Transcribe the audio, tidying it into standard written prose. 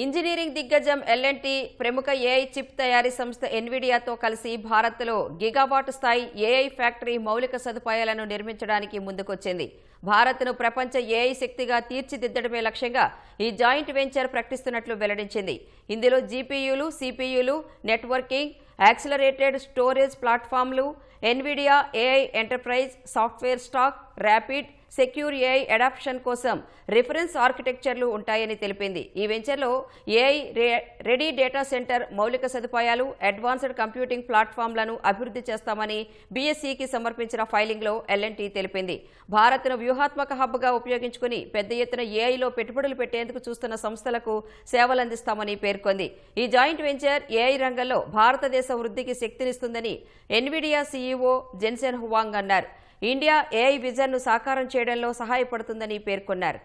Engineering దిగ్గజం ఎల్&టీ ప్రముఖ AI chip తయారీ సంస్థ ఎన్విడియాతో కలిసి భారత్లో గిగావాట్ స్థాయి ఏఐ ఫ్యాక్టరీ మౌలిక సదుపాయాలను నిర్మించడానికి ముందుకొచ్చింది. భారత్ను ప్రపంచ ఏఐ శక్తిగా తీర్చిదిద్దడమే లక్ష్యంగా ఈ జాయింట్ వెంచర్ ప్రకటిస్తున్నట్లు వెల్లడించింది. ఇందులో జీపీయూలు, సిపియూలు, నెట్వర్కింగ్, యాక్సిలరేటెడ్ స్టోరేజ్ ప్లాట్ఫామ్లు, Nvidia AI enterprise software stack, rapid secure AI adoption కోసం రిఫరెన్స్ ఆర్కిటెక్చర్లు ఉంటాయని తెలిపింది. ఈ వెంచర్లో ఏఐ రెడీ డేటా సెంటర్, మౌలిక సదుపాయాలు, అడ్వాన్స్డ్ కంప్యూటింగ్ ప్లాట్ఫామ్లను అభివృద్ధి చేస్తామని బీఎస్ఈకి సమర్పించిన ఫైలింగ్లో ఎల్&టీ తెలిపింది. భారత్ను వ్యూహాత్మక హబ్గా ఉపయోగించుకుని పెద్ద ఎత్తున ఏఐలో పెట్టుబడులు పెట్టేందుకు చూస్తున్న సంస్థలకు సేవలందిస్తామని పేర్కొంది. ఈ జాయింట్ వెంచర్ ఏఐ రంగంలో భారతదేశ వృద్ధికి శక్తినిస్తుందని ఎన్విడియా సీఈఓ జెన్సెన్ హువాంగ్ అన్నారు. ఇండియా ఏఐ విజన్ను సాకారం చేయడంలో సహాయపడుతుందని పేర్కొన్నారు.